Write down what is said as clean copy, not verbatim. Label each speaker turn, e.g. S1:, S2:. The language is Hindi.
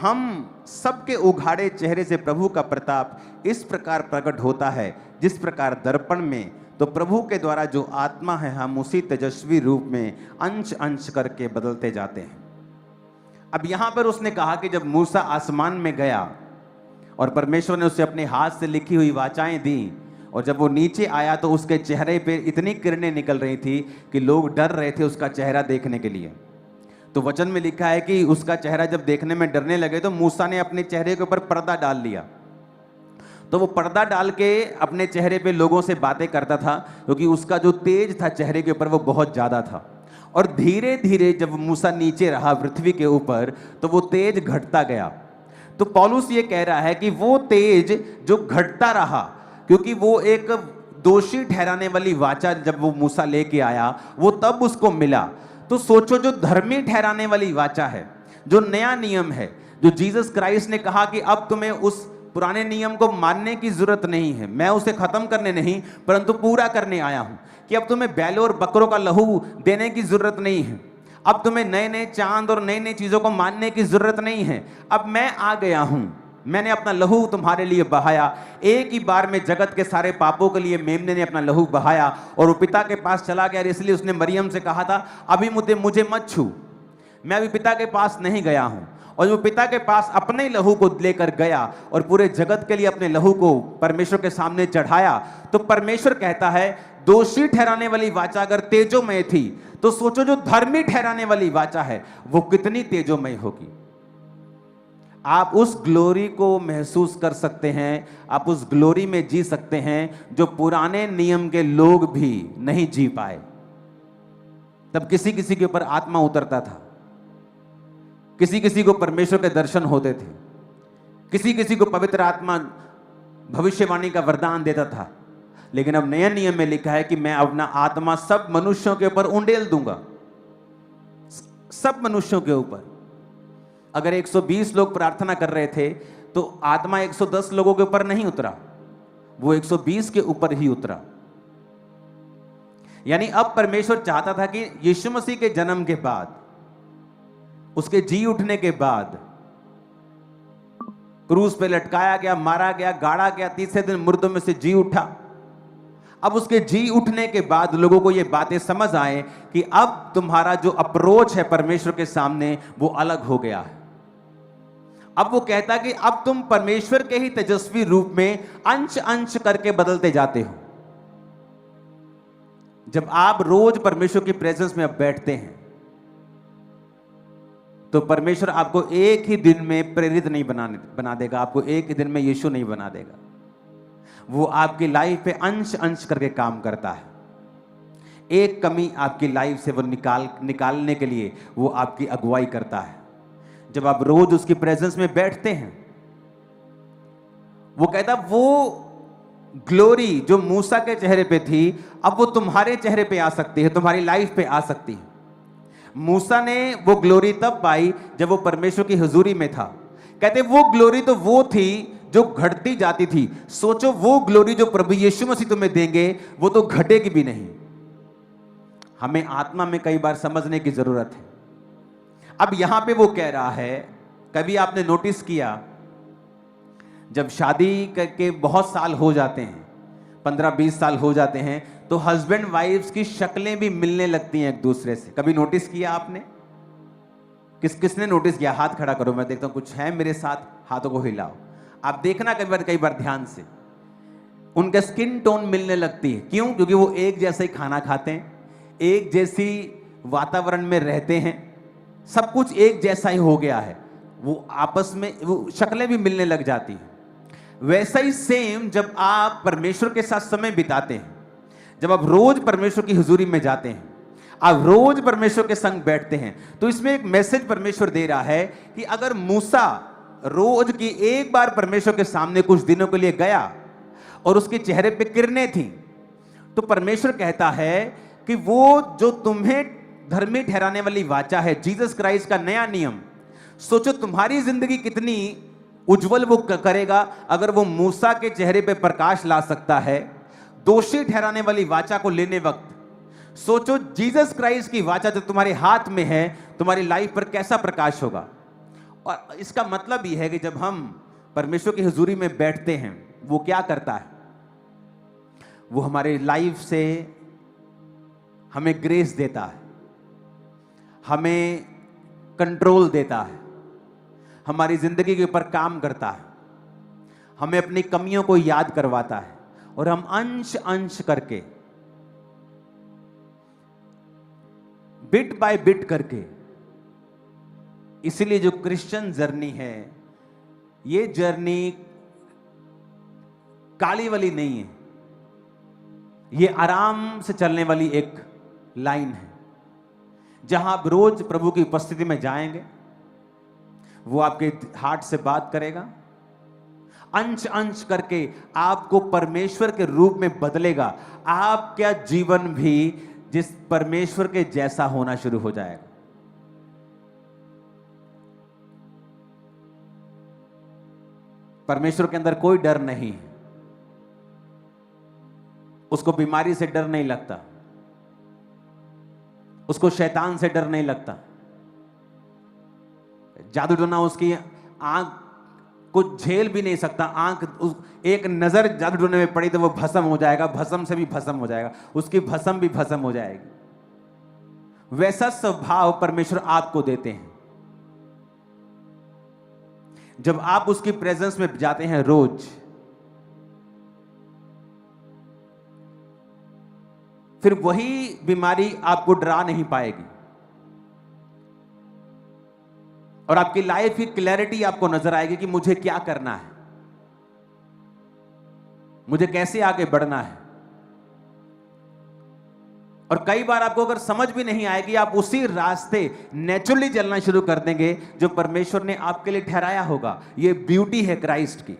S1: हम सबके उघाड़े चेहरे से प्रभु का प्रताप इस प्रकार प्रकट होता है जिस प्रकार दर्पण में, तो प्रभु के द्वारा जो आत्मा है हम उसी तेजस्वी रूप में अंश अंश करके बदलते जाते हैं। अब यहां पर उसने कहा कि जब मूसा आसमान में गया और परमेश्वर ने उसे अपने हाथ से लिखी हुई वाचाएं दी, और जब वो नीचे आया तो उसके चेहरे पे इतनी किरणें निकल रही थी कि लोग डर रहे थे उसका चेहरा देखने के लिए। तो वचन में लिखा है कि उसका चेहरा जब देखने में डरने लगे तो मूसा ने अपने चेहरे के ऊपर पर्दा डाल लिया। तो वो पर्दा डाल के अपने चेहरे पे लोगों से बातें करता था, क्योंकि उसका जो तेज था चेहरे के ऊपर वो बहुत ज्यादा था। और धीरे धीरे जब मूसा नीचे रहा पृथ्वी के ऊपर तो वो तेज घटता गया। तो पौलुस ये कह रहा है कि वो तेज जो घटता रहा, क्योंकि वो एक दोषी ठहराने वाली वाचा जब वो मूसा लेके आया वो तब उसको मिला। तो सोचो, जो धर्मी ठहराने वाली वाचा है, जो नया नियम है, जो जीसस क्राइस्ट ने कहा कि अब तुम्हें उस पुराने नियम को मानने की जरूरत नहीं है, मैं उसे खत्म करने नहीं परंतु पूरा करने आया हूं, कि अब तुम्हें बैलों और बकरों का लहू देने की जरूरत नहीं है, अब तुम्हें नए नए चांद और नई नई चीजों को मानने की जरूरत नहीं है, अब मैं आ गया हूं, मैंने अपना लहू तुम्हारे लिए बहाया। एक ही बार में जगत के सारे पापों के लिए मेमने ने अपना लहू बहाया और वो पिता के पास चला गया। इसलिए उसने मरियम से कहा था, अभी मुझे मत छू, मैं अभी पिता के पास नहीं गया हूं। और वो पिता के पास अपने लहू को लेकर गया और पूरे जगत के लिए अपने लहू को परमेश्वर के सामने चढ़ाया। तो परमेश्वर कहता है, दोषी ठहराने वाली वाचा अगर तेजोमय थी, तो सोचो जो धर्मी ठहराने वाली वाचा है वो कितनी तेजोमय होगी। आप उस ग्लोरी को महसूस कर सकते हैं, आप उस ग्लोरी में जी सकते हैं जो पुराने नियम के लोग भी नहीं जी पाए। तब किसी किसी के ऊपर आत्मा उतरता था, किसी किसी को परमेश्वर के दर्शन होते थे, किसी किसी को पवित्र आत्मा भविष्यवाणी का वरदान देता था। लेकिन अब नया नियम में लिखा है कि मैं अपना आत्मा सब मनुष्यों के ऊपर उंडेल दूंगा, सब मनुष्यों के ऊपर। अगर 120 लोग प्रार्थना कर रहे थे तो आत्मा 110 लोगों के ऊपर नहीं उतरा, वो 120 के ऊपर ही उतरा। यानी अब परमेश्वर चाहता था कि यीशु मसीह के जन्म के बाद, उसके जी उठने के बाद, क्रूस पे लटकाया गया, मारा गया, गाड़ा गया, तीसरे दिन मुर्दों में से जी उठा। अब उसके जी उठने के बाद लोगों को ये बातें समझ आए कि अब तुम्हारा जो अप्रोच है परमेश्वर के सामने वो अलग हो गया है। अब वो कहता कि अब तुम परमेश्वर के ही तेजस्वी रूप में अंश अंश करके बदलते जाते हो। जब आप रोज परमेश्वर की प्रेजेंस में अब बैठते हैं तो परमेश्वर आपको एक ही दिन में प्रेरित नहीं बना देगा, आपको एक ही दिन में यीशु नहीं बना देगा। वो आपकी लाइफ पे अंश अंश करके काम करता है। एक कमी आपकी लाइफ से वो निकालने के लिए वो आपकी अगुवाई करता है। जब आप रोज उसकी प्रेजेंस में बैठते हैं, वो कहता वो ग्लोरी जो मूसा के चेहरे पे थी अब वो तुम्हारे चेहरे पे आ सकती है, तुम्हारी लाइफ पे आ सकती है। मूसा ने वो ग्लोरी तब पाई जब वो परमेश्वर की हुजूरी में था। कहते वो ग्लोरी तो वो थी जो घटती जाती थी। सोचो वो ग्लोरी जो प्रभु यीशु मसीह तुम्हें देंगे वो तो घटेगी भी नहीं। हमें आत्मा में कई बार समझने की जरूरत है। अब यहां पे वो कह रहा है, कभी आपने नोटिस किया जब शादी करके बहुत साल हो जाते हैं, 15-20 साल हो जाते हैं, तो हस्बैंड वाइफ्स की शक्लें भी मिलने लगती हैं एक दूसरे से। कभी नोटिस किया आपने? किसने नोटिस किया? हाथ खड़ा करो, मैं देखता हूं कुछ है मेरे साथ, हाथों को हिलाओ। आप देखना कई बार ध्यान से, उनका स्किन टोन मिलने लगती है। क्यों? क्योंकि वो एक जैसे ही खाना खाते हैं, एक जैसी वातावरण में रहते हैं, सब कुछ एक जैसा ही हो गया है, वो आपस में वो शक्लें भी मिलने लग जाती हैं। वैसा ही सेम जब आप परमेश्वर के साथ समय बिताते हैं, जब आप रोज परमेश्वर की हुजूरी में जाते हैं, आप रोज परमेश्वर के संग बैठते हैं, तो इसमें एक मैसेज परमेश्वर दे रहा है कि अगर मूसा रोज की एक बार परमेश्वर के सामने कुछ दिनों के लिए गया और उसके चेहरे पे किरणें थी, तो परमेश्वर कहता है कि वो जो तुम्हें धर्मी ठहराने वाली वाचा है, जीसस क्राइस्ट का नया नियम, सोचो तुम्हारी जिंदगी कितनी उज्जवल वो करेगा अगर वो मूसा के चेहरे पे प्रकाश ला सकता है दोषी ठहराने वाली वाचा को लेने वक्त। सोचो जीसस क्राइस्ट की वाचा जो तुम्हारे हाथ में है, तुम्हारी लाइफ पर कैसा प्रकाश होगा। और इसका मतलब ये है कि जब हम परमेश्वर की हुजूरी में बैठते हैं, वो क्या करता है? वो हमारे लाइफ से हमें ग्रेस देता है, हमें कंट्रोल देता है, हमारी जिंदगी के ऊपर काम करता है, हमें अपनी कमियों को याद करवाता है, और हम अंश अंश करके, बिट बाय बिट करके, इसीलिए जो क्रिश्चियन जर्नी है, ये जर्नी काली वाली नहीं है, ये आराम से चलने वाली एक लाइन है, जहां आप रोज प्रभु की उपस्थिति में जाएंगे, वो आपके हार्ट से बात करेगा, अंश अंश करके आपको परमेश्वर के रूप में बदलेगा। आपका जीवन भी जिस परमेश्वर के जैसा होना शुरू हो जाएगा। परमेश्वर के अंदर कोई डर नहीं है, उसको बीमारी से डर नहीं लगता, उसको शैतान से डर नहीं लगता, जादू टोना उसकी आंख को झेल भी नहीं सकता। एक नजर जादू टोने में पड़ी तो वो भस्म हो जाएगा, भस्म से भी भस्म हो जाएगा, उसकी भस्म भी भस्म हो जाएगी। वैसा स्वभाव परमेश्वर आपको देते हैं। जब आप उसकी प्रेजेंस में जाते हैं रोज, फिर वही बीमारी आपको डरा नहीं पाएगी, और आपकी लाइफ की क्लैरिटी आपको नजर आएगी कि मुझे क्या करना है, मुझे कैसे आगे बढ़ना है। और कई बार आपको अगर समझ भी नहीं आएगी, आप उसी रास्ते नेचुरली चलना शुरू कर देंगे जो परमेश्वर ने आपके लिए ठहराया होगा। यह ब्यूटी है क्राइस्ट की।